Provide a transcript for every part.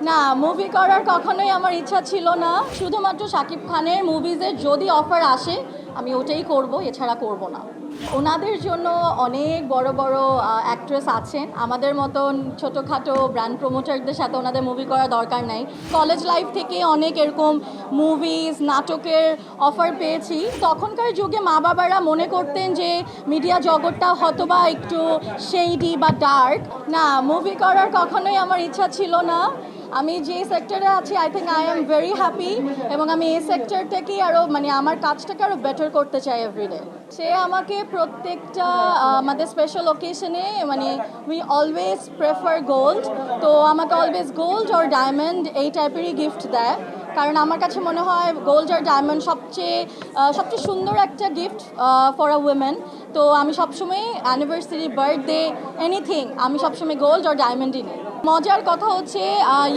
না, মুভি করার কখনোই আমার ইচ্ছা ছিল না। শুধুমাত্র শাকিব খানের মুভিজের যদি অফার আসে আমি ওটাই করব, এছাড়া করব না। ওনাদের জন্য অনেক বড় বড় অ্যাক্ট্রেস আছেন, আমাদের মতন ছোটোখাটো ব্র্যান্ড প্রমোটারদের সাথে ওনাদের মুভি করার দরকার নাই। কলেজ লাইফ থেকে অনেক এরকম মুভিজ নাটকের অফার পেয়েছি। তখনকার যুগে মা বাবারা মনে করতেন যে মিডিয়া জগৎটা হয়তোবা একটু শেডি বা ডার্ক। না, মুভি করার কখনোই আমার ইচ্ছা ছিল না। আমি যে সেক্টরে আছি I think I am very happy, এবং আমি এই সেক্টরটাকেই আরও আমার কাজটাকে আরও বেটার করতে চাই এভরিডে। সে আমাকে প্রত্যেকটা আমাদের স্পেশাল ওকেশনে উই অলওয়েজ প্রেফার গোল্ড, তো আমাকে অলওয়েজ গোল্ড আর ডায়মন্ড এই টাইপেরই গিফট দেয়। কারণ আমার কাছে মনে হয় গোল্ড আর ডায়মন্ড সবচেয়ে সুন্দর একটা গিফট ফর আ উইমেন। তো আমি সবসময় অ্যানিভার্সারি, বার্থডে, এনিথিং আমি সবসময় গোল্ড আর ডায়মন্ডই নিই। মজার কথা হচ্ছে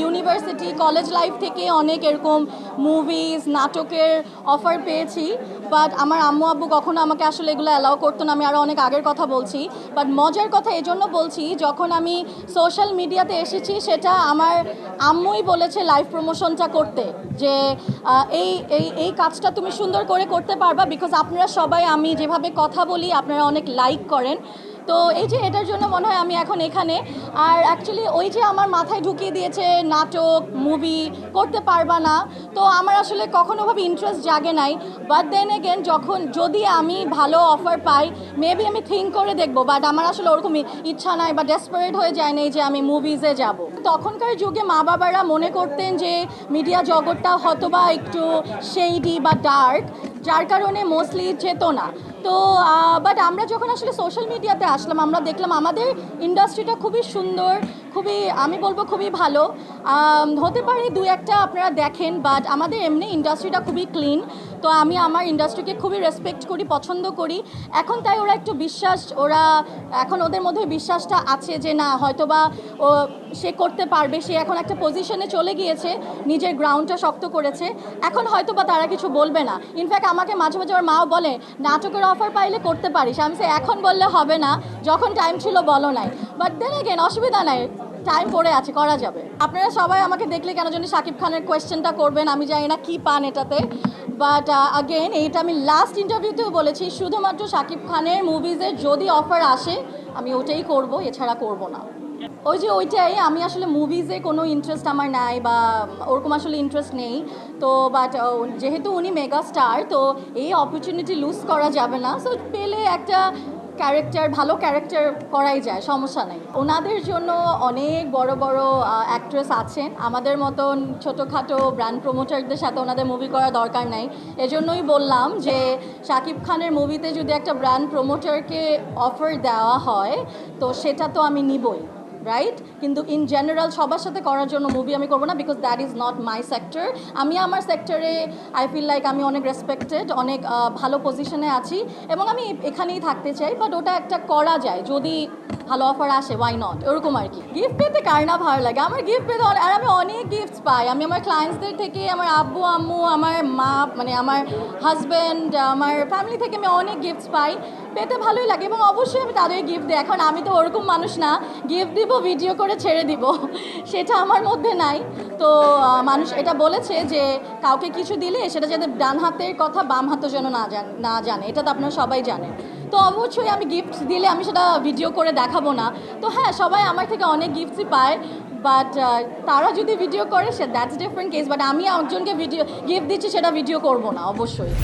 ইউনিভার্সিটি কলেজ লাইফ থেকে অনেক এরকম মুভিজ নাটকের অফার পেয়েছি, বাট আমার আম্মু আব্বু কখনো আমাকে আসলে এগুলো অ্যালাউ করতো না। আমি আরও অনেক আগের কথা বলছি, বাট মজার কথা এই জন্য বলছি, যখন আমি সোশ্যাল মিডিয়াতে এসেছি সেটা আমার আম্মুই বলেছে লাইভ প্রমোশনটা করতে, যে এই এই এই কাজটা তুমি সুন্দর করে করতে পারবা, বিকজ আপনারা সবাই আমি যেভাবে কথা বলি আপনারা অনেক লাইক করেন। তো এই যে এটার জন্য মনে হয় আমি এখন এখানে। আর অ্যাকচুয়ালি ওই যে আমার মাথায় ঢুকিয়ে দিয়েছে নাটক মুভি করতে পারবা না, তো আমার আসলে কখনোভাবে ইন্টারেস্ট জাগে নাই। বাট দেন এগেন যদি আমি ভালো অফার পাই মেবি আমি থিঙ্ক করে দেখবো, বাট আমার আসলে ওরকম ইচ্ছা নাই বা ডেসপারেট হয়ে যায় নাই যে আমি মুভিজে যাব। তখনকার যুগে মা বাবারা মনে করতেন যে মিডিয়া জগৎটা হয়তোবা একটু শেডি বা ডার্ক, যার কারণে মোস্টলি যেত না। তো বাট আমরা যখন আসলে সোশ্যাল মিডিয়াতে আসলাম আমরা দেখলাম আমাদের ইন্ডাস্ট্রিটা খুবই সুন্দর, খুবই আমি বলবো খুবই ভালো। হতে পারে দু একটা আপনারা দেখেন, বাট আমাদের এমনি ইন্ডাস্ট্রিটা খুবই ক্লিন। তো আমি আমার ইন্ডাস্ট্রিকে খুবই রেসপেক্ট করি, পছন্দ করি। এখন তাই ওরা একটু এখন ওদের মধ্যে বিশ্বাসটা আছে যে না হয়তোবা সে করতে পারবে, সে এখন একটা পজিশনে চলে গিয়েছে, নিজের গ্রাউন্ডটা শক্ত করেছে, এখন হয়তোবা তারা কিছু বলবে না। ইনফ্যাক্ট আমাকে মাঝে মাঝে ওর মাও বলে নাটকের অফার পাইলে করতে পারিস। আমি এখন বললে হবে না, যখন টাইম ছিল বলো নাই। বাট দেন এগেন অসুবিধা নাই, টাইম পড়ে আছে, করা যাবে। আপনারা সবাই আমাকে দেখলে কেন জানি শাকিব খানের কোয়েশ্চেনটা করবেন, আমি জানি না কী পান এটাতে। বাট আগেন এইটা আমি লাস্ট ইন্টারভিউতেও বলেছি, শুধুমাত্র শাকিব খানের মুভিজের যদি অফার আসে আমি ওটাই করব, এছাড়া করব না। ওইটাই আমি আসলে মুভিজে কোনো ইন্টারেস্ট আমার নাই বা ওরকম আসলে ইন্টারেস্ট নেই। তো বাট যেহেতু উনি মেগা স্টার, তো এই অপরচুনিটি লুজ করা যাবে না। সো পেলে একটা ভালো ক্যারেক্টার করাই যায়, সমস্যা নেই। ওনাদের জন্য অনেক বড় বড় অ্যাক্ট্রেস আছেন, আমাদের মতন ছোটোখাটো ব্র্যান্ড প্রমোটারদের সাথে ওনাদের মুভি করার দরকার নাই। এজন্যই বললাম যে শাকিব খানের মুভিতে যদি একটা ব্র্যান্ড প্রমোটারকে অফার দেওয়া হয় তো সেটা তো আমি নিবই, রাইট? কিন্তু ইন জেনারেল সবার সাথে করার জন্য মুভি আমি করবো না, because that is not my sector. আমি আমার সেক্টরে আই ফিল লাইক আমি অনেক রেসপেক্টেড, অনেক ভালো পজিশনে আছি এবং আমি এখানেই থাকতে চাই। বাট ওটা একটা করা যায় যদি ভালো অফার আসে, ওয়াই নট, ওরকম আর কি। গিফট পেতে কার না ভালো লাগে, আমার গিফট পেতে আর আমি অনেক গিফটস পাই। আমি আমার ক্লায়েন্টসদের থেকে, আমার আব্বু আম্মু, আমার মা আমার হাজব্যান্ড, আমার ফ্যামিলি থেকে আমি অনেক গিফটস পাই, পেতে ভালোই লাগে এবং অবশ্যই আমি তাদের গিফট দিই। এখন আমি তো ওরকম মানুষ না গিফট দিব ভিডিও করে ছেড়ে দিব, সেটা আমার মধ্যে নাই। তো মানুষ এটা বলেছে যে কাউকে কিছু দিলে সেটা যাতে ডান হাতের কথা বাম হাতে যেন না জানে, এটা তো আপনারা সবাই জানেন। তো অবশ্যই আমি গিফট দিলে আমি সেটা ভিডিও করে দেখাবো না। তো হ্যাঁ, সবাই আমার থেকে অনেক গিফটসই পায়, বাট তারা যদি ভিডিও করে দ্যাটস ডিফারেন্ট কেস। বাট আমি একজনকে গিফট দিচ্ছি সেটা ভিডিও করবো না অবশ্যই।